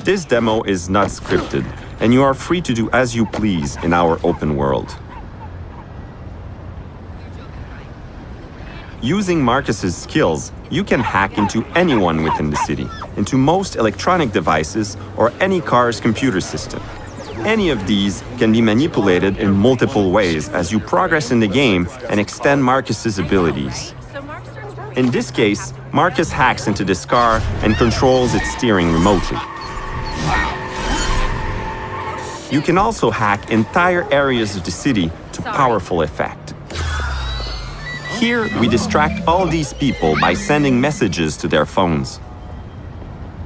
This demo is not scripted, and you are free to do as you please in our open world. Using Marcus's skills, you can hack into anyone within the city, into most electronic devices or any car's computer system. Any of these can be manipulated in multiple ways as you progress in the game and extend Marcus's abilities. In this case, Marcus hacks into this car and controls its steering remotely. You can also hack entire areas of the city to powerful effect. Here, we distract all these people by sending messages to their phones.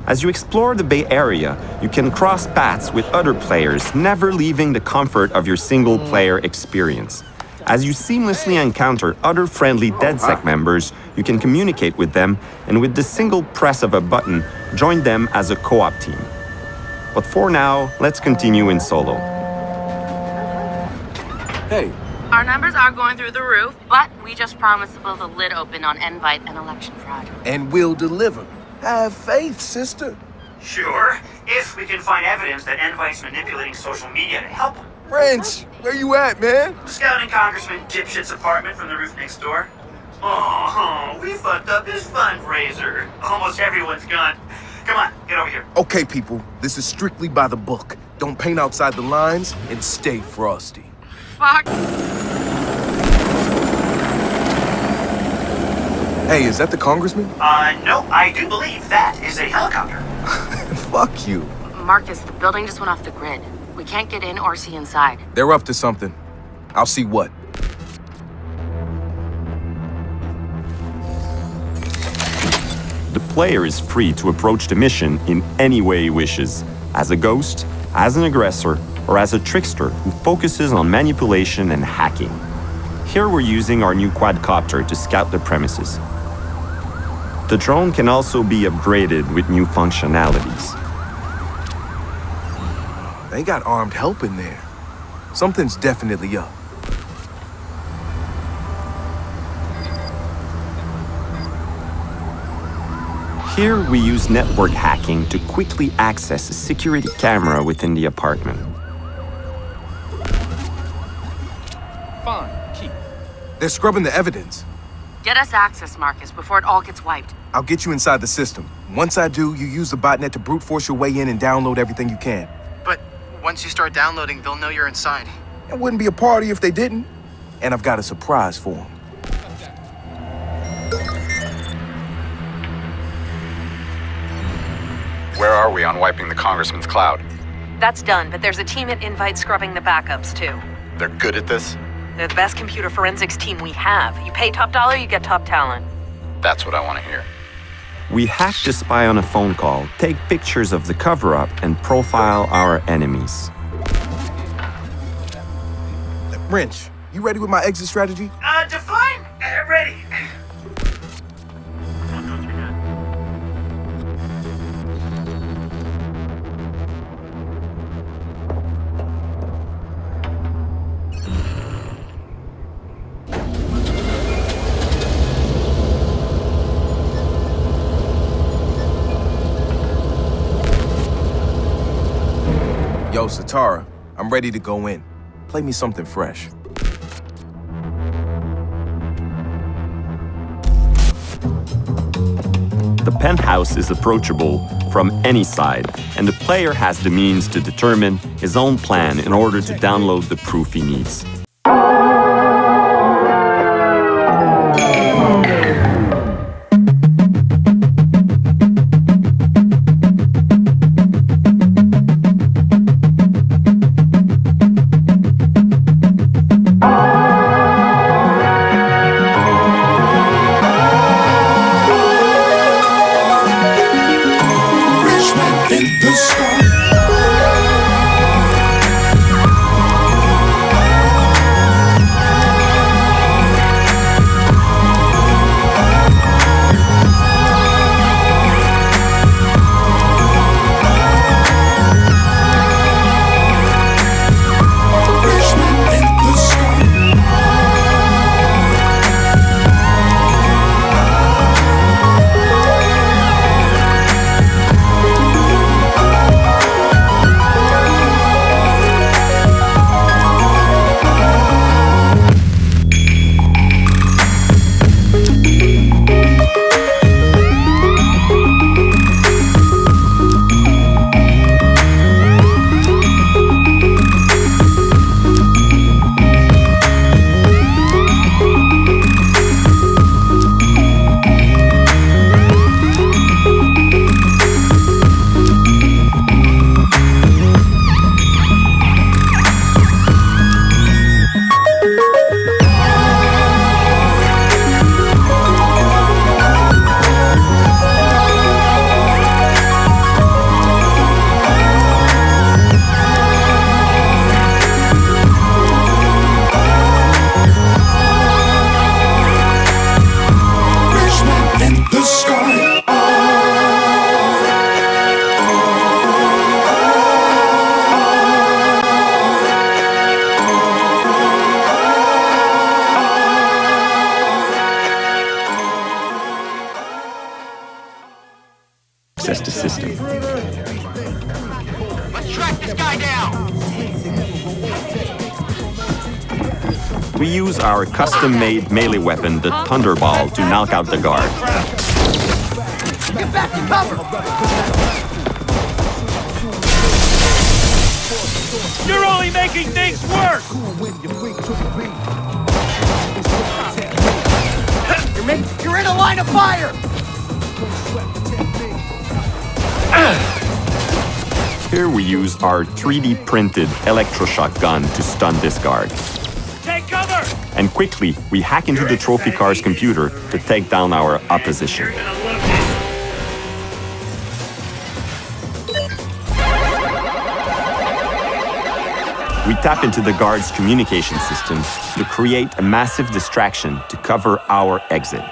As you explore the Bay Area, you can cross paths with other players, never leaving the comfort of your single-player experience. As you seamlessly encounter other friendly DedSec members, you can communicate with them, and with the single press of a button, join them as a co-op team. But for now, let's continue in solo. Hey. Our numbers are going through the roof, but we just promised to blow the lid open on Invite and election fraud. And we'll deliver. Have faith, sister. Sure, if we can find evidence that Invite's manipulating social media to help him. Wrench, where you at, man? Scouting Congressman Dipshit's apartment from the roof next door. Oh, we fucked up his fundraiser. Almost everyone's gone. Come on, get over here. Okay, people, this is strictly by the book. Don't paint outside the lines and stay frosty. Fuck. Hey, is that the congressman? No, I do believe that is a helicopter. Fuck you. Marcus, the building just went off the grid. We can't get in or see inside. They're up to something. I'll see what. The player is free to approach the mission in any way he wishes, as a ghost, as an aggressor, or as a trickster who focuses on manipulation and hacking. Here we're using our new quadcopter to scout the premises. The drone can also be upgraded with new functionalities. They got armed help in there. Something's definitely up. Here we use network hacking to quickly access a security camera within the apartment. Fine, keep. They're scrubbing the evidence. Get us access, Marcus, before it all gets wiped. I'll get you inside the system. Once I do, you use the botnet to brute force your way in and download everything you can. But once you start downloading, they'll know you're inside. It wouldn't be a party if they didn't. And I've got a surprise for them. Where are we on wiping the Congressman's cloud? That's done, but there's a team at Invite scrubbing the backups, too. They're good at this? They're the best computer forensics team we have. You pay top dollar, you get top talent. That's what I want to hear. We hack the spy on a phone call, take pictures of the cover-up, and profile our enemies. Wrench, you ready with my exit strategy? Define. Ready. Yo, Satara, I'm ready to go in. Play me something fresh. The penthouse is approachable from any side, and the player has the means to determine his own plan in order to download the proof he needs. access the system. Let's track this guy down! We use our custom-made melee weapon, the Thunderball, to knock out the guard. Get back to cover! You're only making things worse! You're in a line of fire! Here we use our 3D printed electroshock gun to stun this guard. Take cover! And quickly, we hack into the trophy car's computer to take down our opposition. You're gonna love this. We tap into the guard's communication system to create a massive distraction to cover our exit.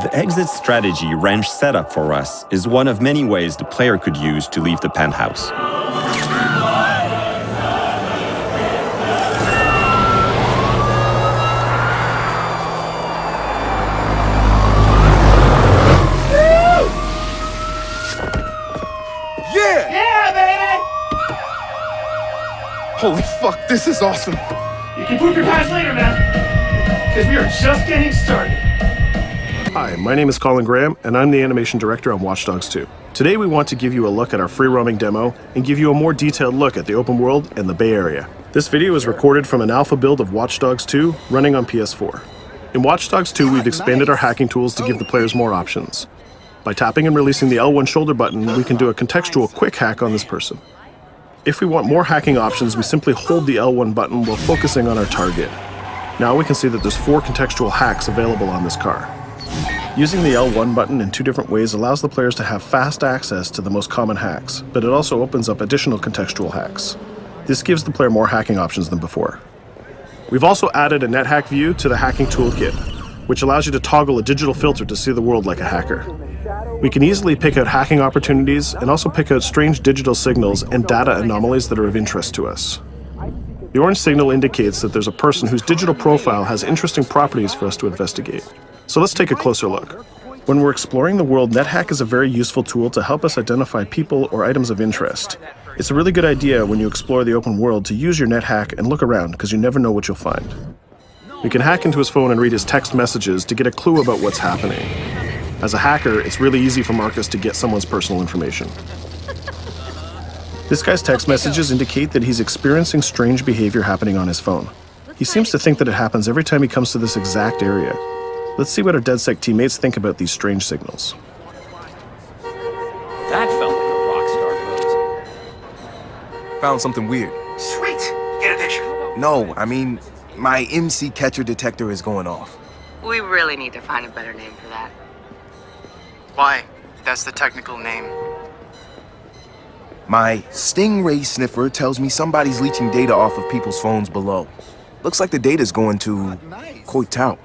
The exit strategy Wrench set up for us is one of many ways the player could use to leave the penthouse. Yeah, baby! Holy fuck, this is awesome. You can poop your pants later, man. Because we are just getting started. Hi, my name is Colin Graham, and I'm the animation director on Watch Dogs 2. Today we want to give you a look at our free roaming demo and give you a more detailed look at the open world and the Bay Area. This video is recorded from an alpha build of Watch Dogs 2 running on PS4. In Watch Dogs 2, we've expanded our hacking tools to give the players more options. By tapping and releasing the L1 shoulder button, we can do a contextual quick hack on this person. If we want more hacking options, we simply hold the L1 button while focusing on our target. Now we can see that there's 4 contextual hacks available on this car. Using the L1 button in 2 different ways allows the players to have fast access to the most common hacks, but it also opens up additional contextual hacks. This gives the player more hacking options than before. We've also added a NetHack view to the hacking toolkit, which allows you to toggle a digital filter to see the world like a hacker. We can easily pick out hacking opportunities and also pick out strange digital signals and data anomalies that are of interest to us. The orange signal indicates that there's a person whose digital profile has interesting properties for us to investigate. So let's take a closer look. When we're exploring the world, NetHack is a very useful tool to help us identify people or items of interest. It's a really good idea when you explore the open world to use your NetHack and look around because you never know what you'll find. We can hack into his phone and read his text messages to get a clue about what's happening. As a hacker, it's really easy for Marcus to get someone's personal information. This guy's text messages indicate that he's experiencing strange behavior happening on his phone. He seems to think that it happens every time he comes to this exact area. Let's see what our DedSec teammates think about these strange signals. That felt like a rock star pose. Found something weird. Sweet. Get a picture. No, I mean, my MC catcher detector is going off. We really need to find a better name for that. Why? That's the technical name. My Stingray sniffer tells me somebody's leeching data off of people's phones below. Looks like the data's going to Coit Tower.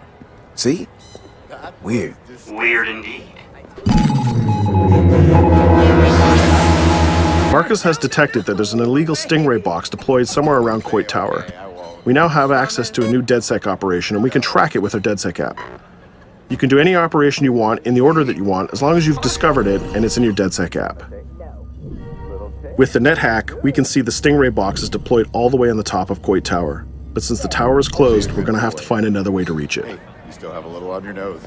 See? Weird. Weird indeed. Marcus has detected that there's an illegal Stingray box deployed somewhere around Coit Tower. We now have access to a new DedSec operation, and we can track it with our DedSec app. You can do any operation you want in the order that you want as long as you've discovered it and it's in your DedSec app. With the NetHack, we can see the Stingray box is deployed all the way on the top of Coit Tower. But since the tower is closed, we're going to have to find another way to reach it. You still have a little on your nose.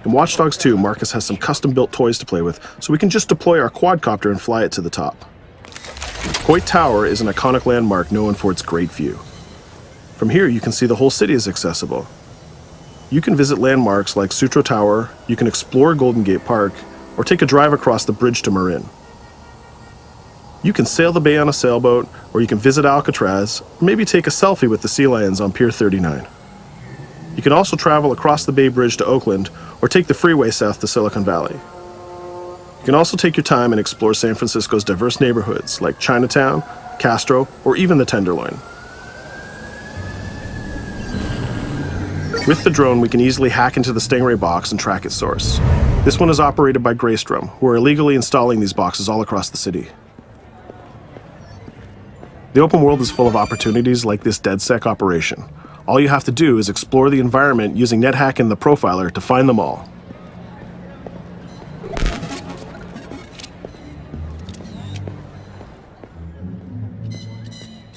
In Watch Dogs 2, Marcus has some custom-built toys to play with, so we can just deploy our quadcopter and fly it to the top. Coit Tower is an iconic landmark known for its great view. From here, you can see the whole city is accessible. You can visit landmarks like Sutro Tower, you can explore Golden Gate Park, or take a drive across the bridge to Marin. You can sail the bay on a sailboat, or you can visit Alcatraz, or maybe take a selfie with the sea lions on Pier 39. You can also travel across the Bay Bridge to Oakland, or take the freeway south to Silicon Valley. You can also take your time and explore San Francisco's diverse neighborhoods like Chinatown, Castro, or even the Tenderloin. With the drone, we can easily hack into the Stingray box and track its source. This one is operated by Greystrom, who are illegally installing these boxes all across the city. The open world is full of opportunities like this DedSec operation. All you have to do is explore the environment using NetHack and the Profiler to find them all.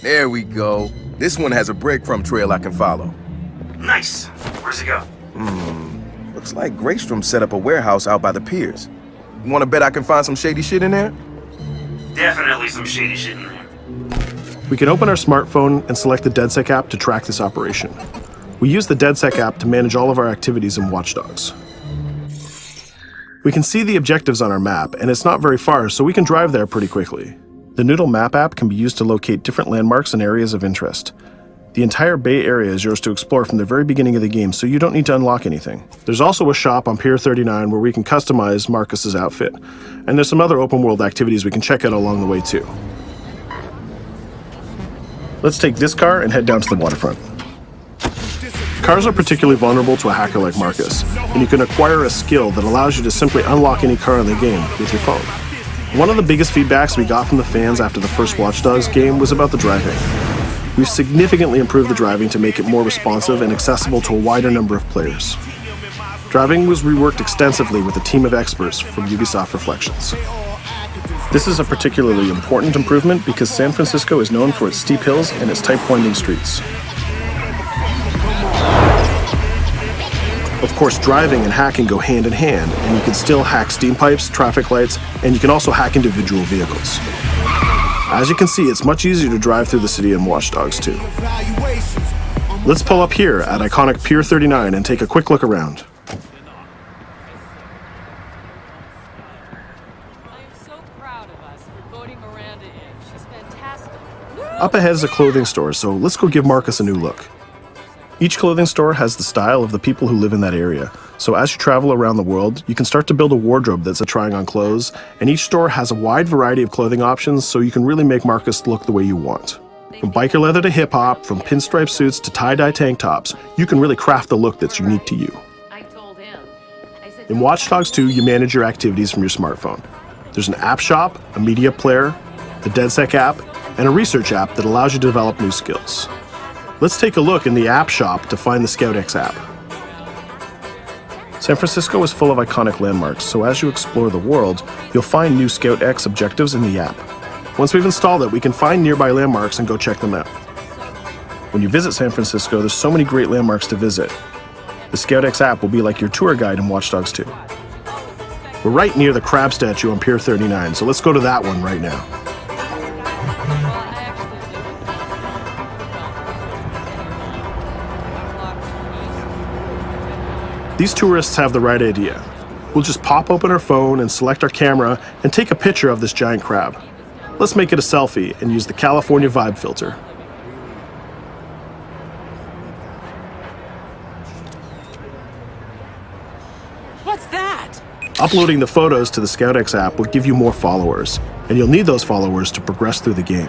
There we go. This one has a breadcrumb trail I can follow. Nice. Where's it go? Looks like Graystrom set up a warehouse out by the piers. You wanna bet I can find some shady shit in there? Definitely some shady shit in there. We can open our smartphone and select the DedSec app to track this operation. We use the DedSec app to manage all of our activities in Watch Dogs. We can see the objectives on our map, and it's not very far, so we can drive there pretty quickly. The Noodle Map app can be used to locate different landmarks and areas of interest. The entire Bay Area is yours to explore from the very beginning of the game, so you don't need to unlock anything. There's also a shop on Pier 39 where we can customize Marcus's outfit, and there's some other open world activities we can check out along the way too. Let's take this car and head down to the waterfront. Cars are particularly vulnerable to a hacker like Marcus, and you can acquire a skill that allows you to simply unlock any car in the game with your phone. One of the biggest feedbacks we got from the fans after the first Watch Dogs game was about the driving. We've significantly improved the driving to make it more responsive and accessible to a wider number of players. Driving was reworked extensively with a team of experts from Ubisoft Reflections. This is a particularly important improvement because San Francisco is known for its steep hills and its tight winding streets. Of course, driving and hacking go hand in hand, and you can still hack steam pipes, traffic lights, and you can also hack individual vehicles. As you can see, it's much easier to drive through the city in Watch Dogs 2. Let's pull up here at iconic Pier 39 and take a quick look around. Up ahead is a clothing store, so let's go give Marcus a new look. Each clothing store has the style of the people who live in that area, so as you travel around the world, you can start to build a wardrobe that's a trying on clothes, and each store has a wide variety of clothing options so you can really make Marcus look the way you want. From biker leather to hip-hop, from pinstripe suits to tie-dye tank tops, you can really craft the look that's unique to you. In Watch Dogs 2, you manage your activities from your smartphone. There's an app shop, a media player, the DedSec app, and a research app that allows you to develop new skills. Let's take a look in the app shop to find the ScoutX app. San Francisco is full of iconic landmarks, so as you explore the world, you'll find new ScoutX objectives in the app. Once we've installed it, we can find nearby landmarks and go check them out. When you visit San Francisco, there's so many great landmarks to visit. The ScoutX app will be like your tour guide in Watch Dogs 2. We're right near the crab statue on Pier 39, so let's go to that one right now. These tourists have the right idea. We'll just pop open our phone and select our camera and take a picture of this giant crab. Let's make it a selfie and use the California Vibe filter. What's that? Uploading the photos to the ScoutX app will give you more followers, and you'll need those followers to progress through the game.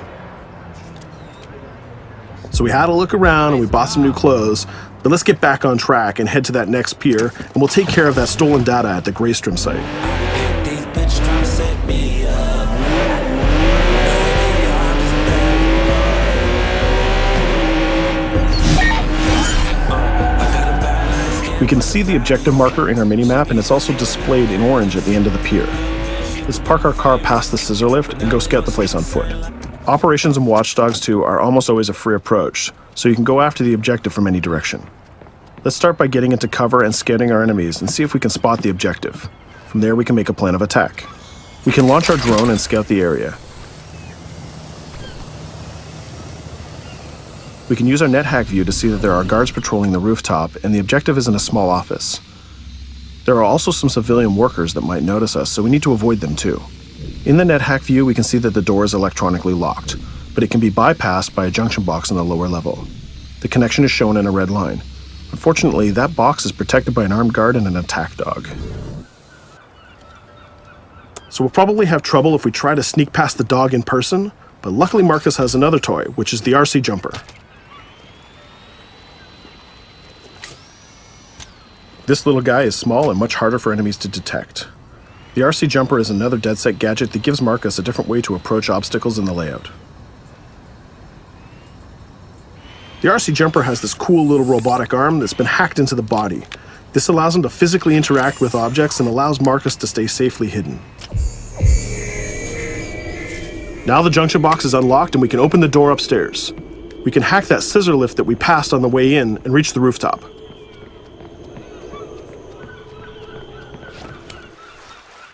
So we had a look around and we bought some new clothes, but let's get back on track and head to that next pier, and we'll take care of that stolen data at the Graystrom site. We can see the objective marker in our minimap, and it's also displayed in orange at the end of the pier. Let's park our car past the scissor lift and go scout the place on foot. Operations in Watch Dogs 2 are almost always a free approach, so you can go after the objective from any direction. Let's start by getting into cover and scanning our enemies and see if we can spot the objective. From there we can make a plan of attack. We can launch our drone and scout the area. We can use our NetHack view to see that there are guards patrolling the rooftop, and the objective is in a small office. There are also some civilian workers that might notice us, so we need to avoid them too. In the NetHack view, we can see that the door is electronically locked, but it can be bypassed by a junction box on the lower level. The connection is shown in a red line. Unfortunately, that box is protected by an armed guard and an attack dog. So we'll probably have trouble if we try to sneak past the dog in person, but luckily Marcus has another toy, which is the RC jumper. This little guy is small and much harder for enemies to detect. The RC jumper is another DedSec gadget that gives Marcus a different way to approach obstacles in the layout. The RC jumper has this cool little robotic arm that's been hacked into the body. This allows him to physically interact with objects and allows Marcus to stay safely hidden. Now the junction box is unlocked and we can open the door upstairs. We can hack that scissor lift that we passed on the way in and reach the rooftop.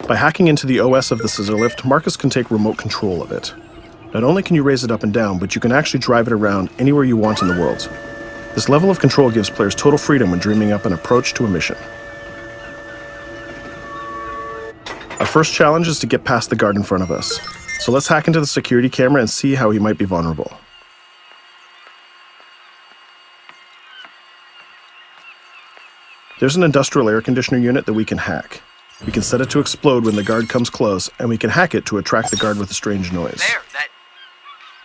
By hacking into the OS of the scissor lift, Marcus can take remote control of it. Not only can you raise it up and down, but you can actually drive it around anywhere you want in the world. This level of control gives players total freedom when dreaming up an approach to a mission. Our first challenge is to get past the guard in front of us. So let's hack into the security camera and see how he might be vulnerable. There's an industrial air conditioner unit that we can hack. We can set it to explode when the guard comes close, and we can hack it to attract the guard with a strange noise.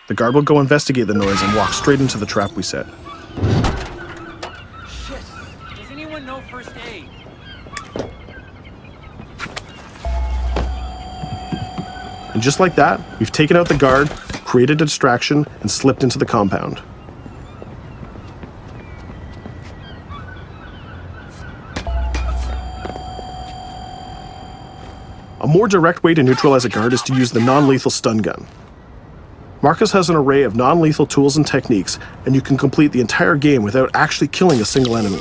The guard will go investigate the noise and walk straight into the trap we set. Shit. Does anyone know first aid? And just like that, we've taken out the guard, created a distraction, and slipped into the compound. A more direct way to neutralize a guard is to use the non-lethal stun gun. Marcus has an array of non-lethal tools and techniques, and you can complete the entire game without actually killing a single enemy.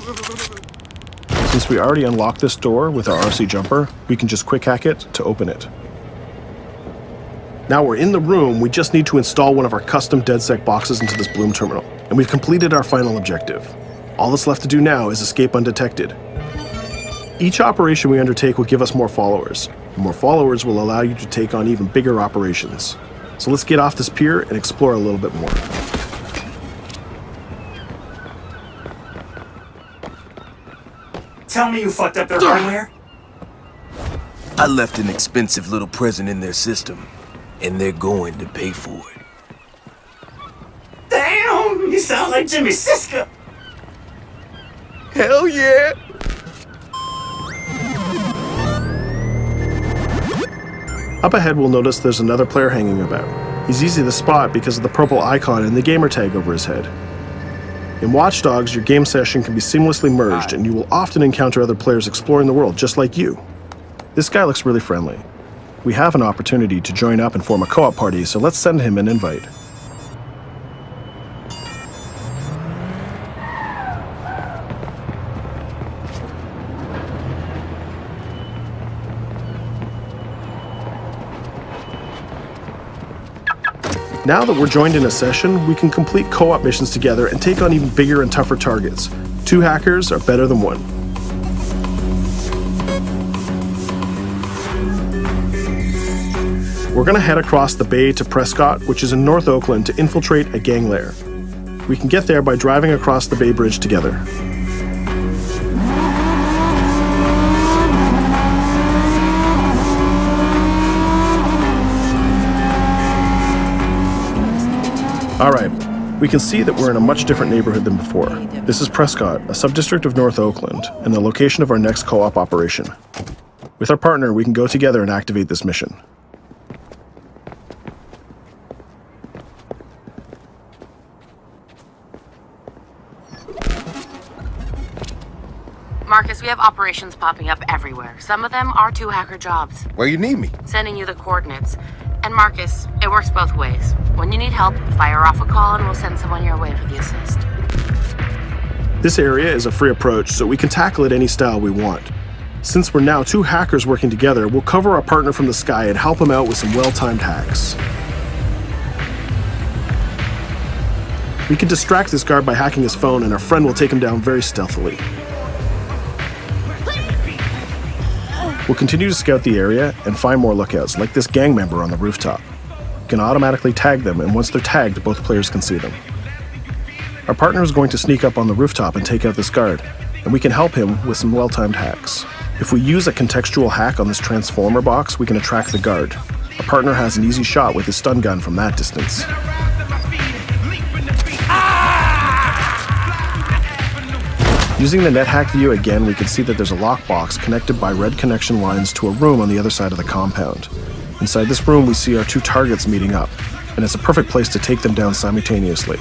Since we already unlocked this door with our RC jumper, we can just quick hack it to open it. Now we're in the room, we just need to install one of our custom DedSec boxes into this Bloom terminal, and we've completed our final objective. All that's left to do now is escape undetected. Each operation we undertake will give us more followers. More followers will allow you to take on even bigger operations. So let's get off this pier and explore a little bit more. Tell me you fucked up their hardware? I left an expensive little present in their system, and they're going to pay for it. Damn, you sound like Jimmy Siska. Hell yeah! Up ahead, we'll notice there's another player hanging about. He's easy to spot because of the purple icon and the gamer tag over his head. In Watch Dogs, your game session can be seamlessly merged, and you will often encounter other players exploring the world just like you. This guy looks really friendly. We have an opportunity to join up and form a co-op party, so let's send him an invite. Now that we're joined in a session, we can complete co-op missions together and take on even bigger and tougher targets. 2 hackers are better than 1. We're going to head across the bay to Prescott, which is in North Oakland, to infiltrate a gang lair. We can get there by driving across the Bay Bridge together. Alright, we can see that we're in a much different neighborhood than before. This is Prescott, a sub-district of North Oakland, and the location of our next co-op operation. With our partner, we can go together and activate this mission. Marcus, we have operations popping up everywhere. Some of them are 2 hacker jobs. Where you need me? Sending you the coordinates. And Marcus, it works both ways. When you need help, fire off a call and we'll send someone your way for the assist. This area is a free approach, so we can tackle it any style we want. Since we're now 2 hackers working together, we'll cover our partner from the sky and help him out with some well-timed hacks. We can distract this guard by hacking his phone, and our friend will take him down very stealthily. We'll continue to scout the area and find more lookouts, like this gang member on the rooftop. We can automatically tag them, and once they're tagged, both players can see them. Our partner is going to sneak up on the rooftop and take out this guard, and we can help him with some well-timed hacks. If we use a contextual hack on this transformer box, we can attract the guard. Our partner has an easy shot with his stun gun from that distance. Using the net hack view again, we can see that there's a lockbox connected by red connection lines to a room on the other side of the compound. Inside this room, we see our 2 targets meeting up, and it's a perfect place to take them down simultaneously.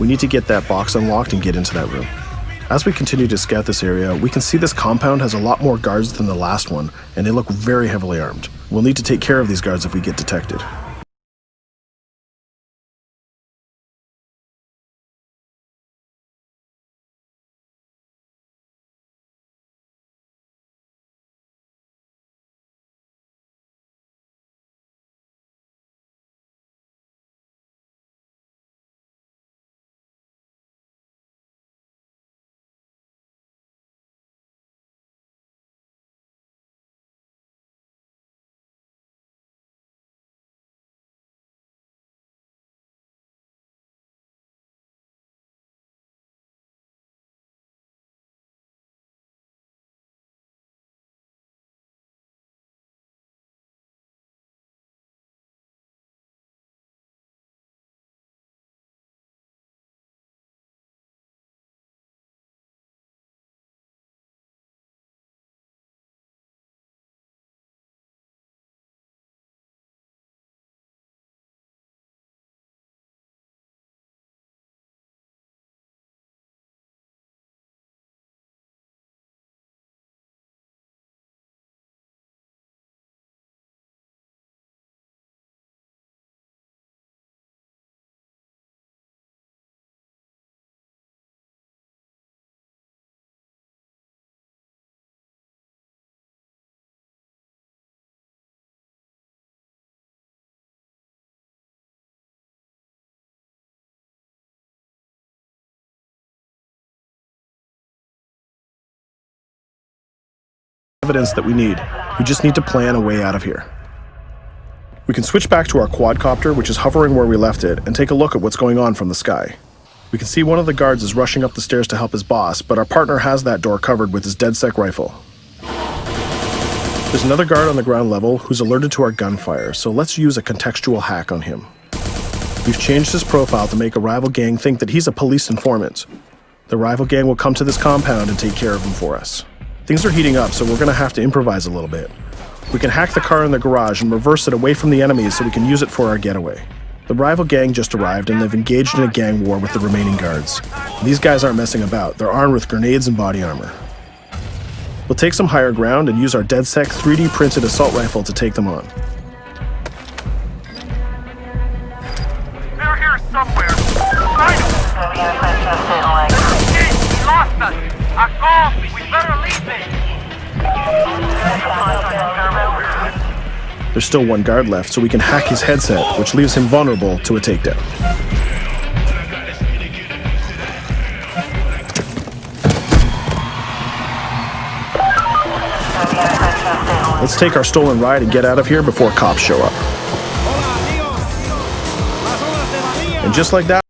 We need to get that box unlocked and get into that room. As we continue to scout this area, we can see this compound has a lot more guards than the last one, and they look very heavily armed. We'll need to take care of these guards if we get detected. Evidence that we need. We just need to plan a way out of here. We can switch back to our quadcopter, which is hovering where we left it, and take a look at what's going on from the sky. We can see one of the guards is rushing up the stairs to help his boss, but our partner has that door covered with his DedSec rifle. There's another guard on the ground level who's alerted to our gunfire, so let's use a contextual hack on him. We've changed his profile to make a rival gang think that he's a police informant. The rival gang will come to this compound and take care of him for us. Things are heating up, so we're going to have to improvise a little bit. We can hack the car in the garage and reverse it away from the enemies so we can use it for our getaway. The rival gang just arrived and they've engaged in a gang war with the remaining guards. These guys aren't messing about, they're armed with grenades and body armor. We'll take some higher ground and use our DedSec 3D printed assault rifle to take them on. They're here somewhere. Find them. Hey, we lost us. A call. We better leave it. There's still one guard left, so we can hack his headset, which leaves him vulnerable to a takedown. Let's take our stolen ride and get out of here before cops show up. And just like that,